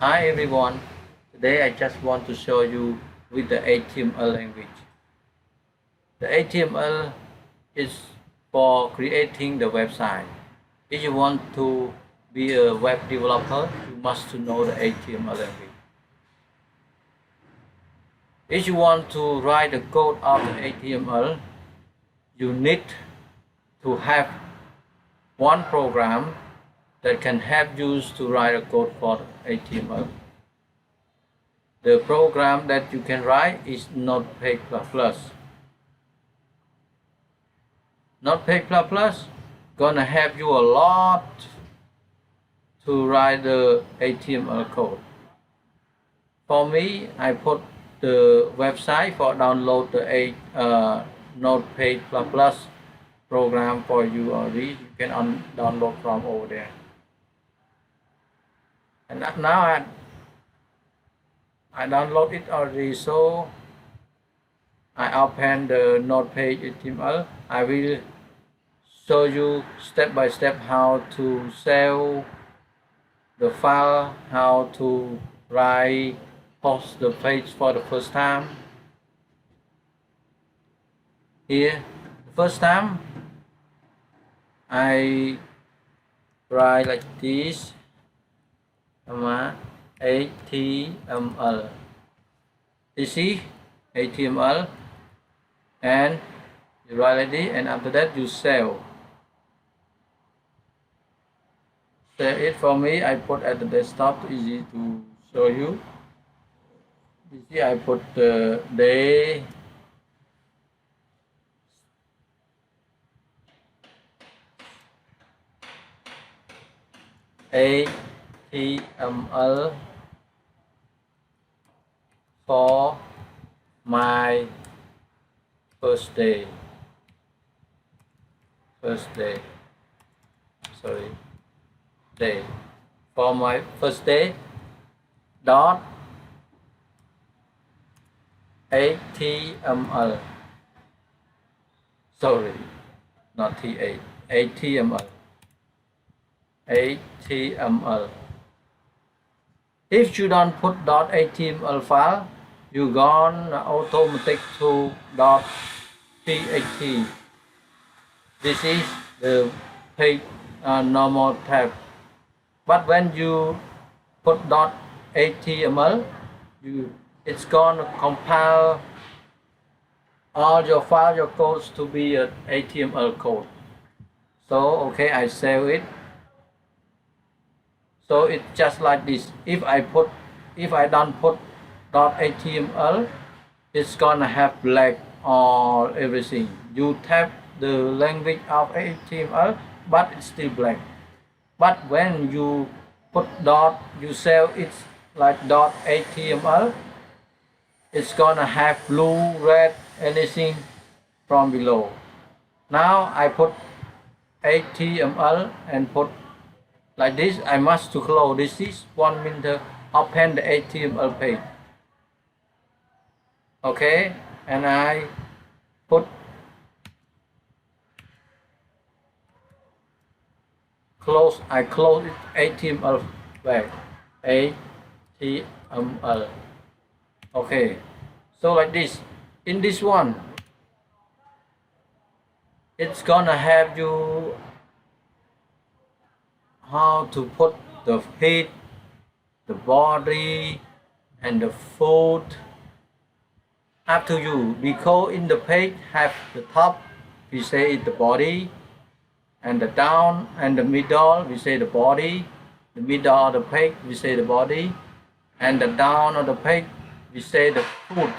Hi everyone, today I just want to show you with the HTML language. The HTML is for creating the website. If you want to be a web developer, you must to know the HTML language. If you want to write the code of the HTML, you need to have one program that can help you to write a code for HTML. The program that you can write is Notepad++. Notepad++ gonna help you a lot to write the HTML code. For me, I put the website for download the Notepad++ program for you already. You can download from over there. And now I download it already, so I open the Notepad HTML. I will show you step by step how to save the file, how to write, post the page for the first time. Here, the first time I write like this, HTML. This is HTML, and you write like this, and after that you save. Save it for me. I put at the desktop, easy to show you. You see, I put the day, HTML for my first day. Day for my first day dot HTML. Sorry, not T8. HTML. HTML. If you don't put .html file, you gone automatic to .txt. This is the page normal tab. But when you put .html, it's gonna compile all your file, your codes to be a HTML code. So okay, I save it. So it's just like this. If I don't put .html, it's gonna have black or everything. You tap the language of HTML, but it's still black. But when you put you save it like .html, it's gonna have blue, red, anything from below. Now I put HTML and put like this. I must to close. This is 1 minute. Open the HTML page. Okay, and I put close. I close it HTML back. HTML. Okay, so like this. In this one, it's gonna have you how to put the head, the body, and the foot. Up to you, because in the page have the top, we say the body, and the down and the middle, we say the body. The middle of the page, we say the body, and the down of the page, we say the foot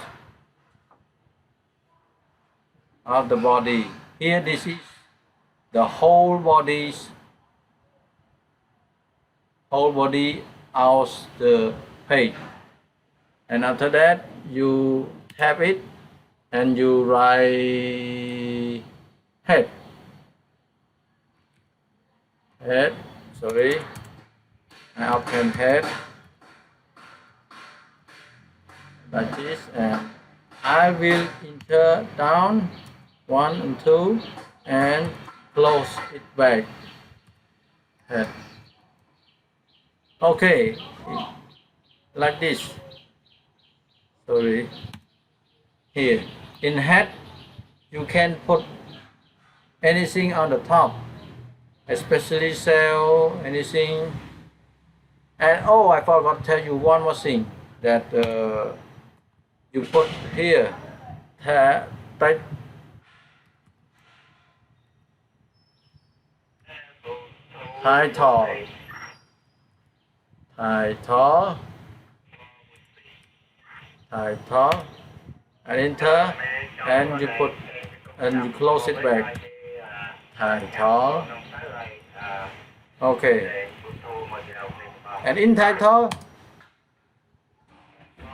of the body. Here, this is the whole body out the page, and after that you tap it and you write head. Sorry, I open head like this, and I will enter down 1 and 2 and close it back. Head. Okay, like this. Sorry. Here in head you can put anything on the top, especially cell, anything. And oh, I forgot to tell you one more thing that you put here title title and enter, and you put and you close it back. Title. Okay. And in title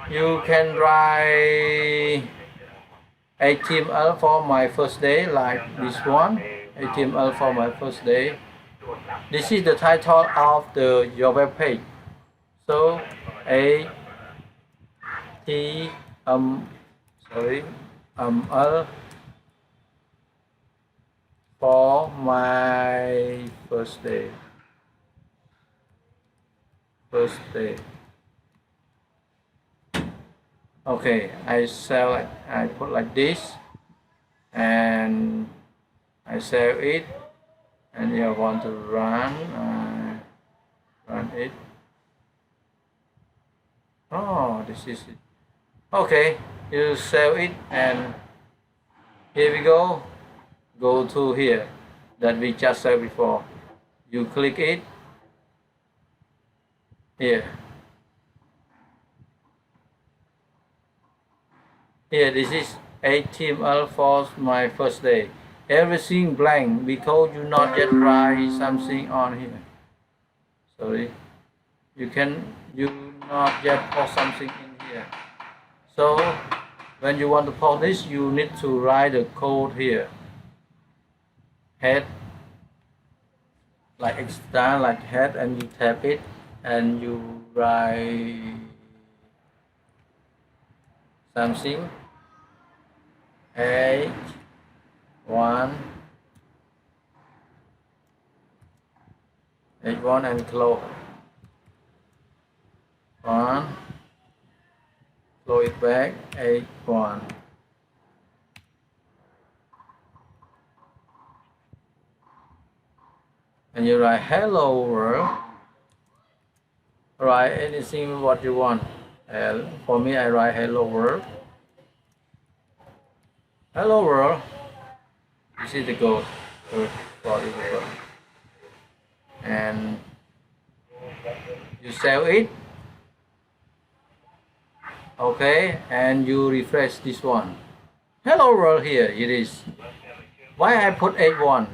you can write HTML for my first day, like this one. HTML for my first day. This is the title of your web page. So L for my first day. Okay, I put like this, and I save it, and you want to run it. Oh, this is it. Okay, you save it, and here we go. Go to here that we just saved before. You click it here. Here, this is HTML for my first day. Everything blank because you not yet write something on here. Sorry, you not yet post something in here. So when you want to post this, you need to write the code here. Head, like extra, like head, and you tap it, and you write something. H1 and close. Close it back. H1. And you write hello world. Write anything what you want. For me, I write hello world. Hello world. This is the code for the world. And you save it. Okay, and you refresh this one. Hello world, here it is. Why I put H1?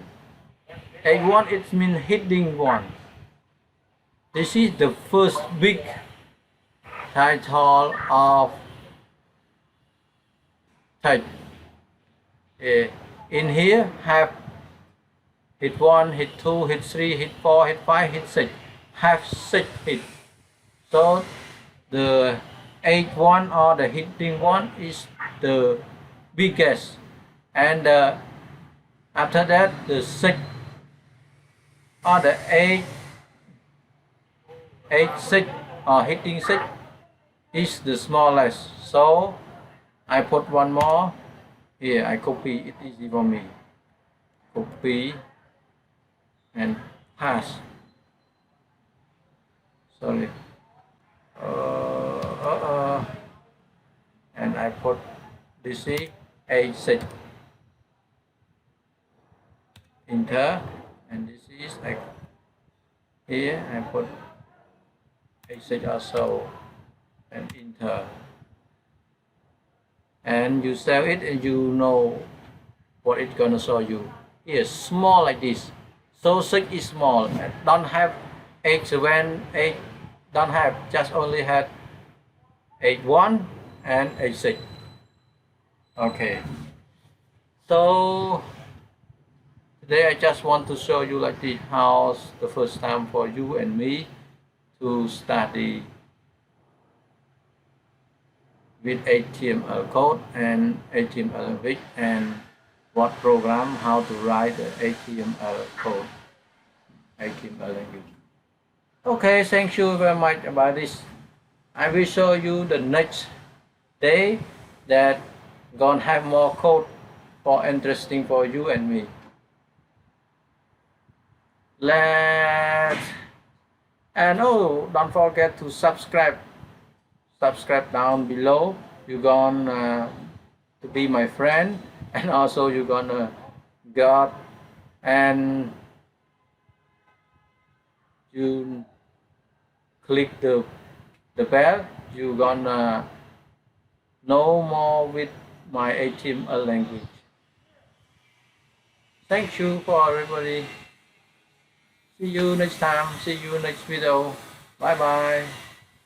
H1 it means heading one. This is the first big title of type. In here have hit 1, hit 2, hit 3, hit 4, hit 5, hit 6. Have 6 hit. So the H1 or the hitting one is the biggest, and after that the 6 or the H6 or hitting 6 is the smallest. So I put one more here. I copy it, easy for me. Copy and pass. Sorry. And I put this is A6. Enter, and this is like here I put A6 also, and enter. And you save it, and you know what it's gonna show you. Here, small like this. So 6 is small, and don't have H7, 8, don't have, just only had H1 and H6. Okay. So today I just want to show you like this, how's the first time for you and me to study with HTML code and HTML language, and what program, how to write the HTML code, HTML language. Okay, thank you very much about this. I will show you the next day that gonna have more code for interesting for you and me. Let's and oh, don't forget to subscribe down below. You're gonna to be my friend, and also you're gonna got and you click the bell. You're gonna know more with my HTML language. Thank you for everybody. See you next time. See you next video. Bye bye.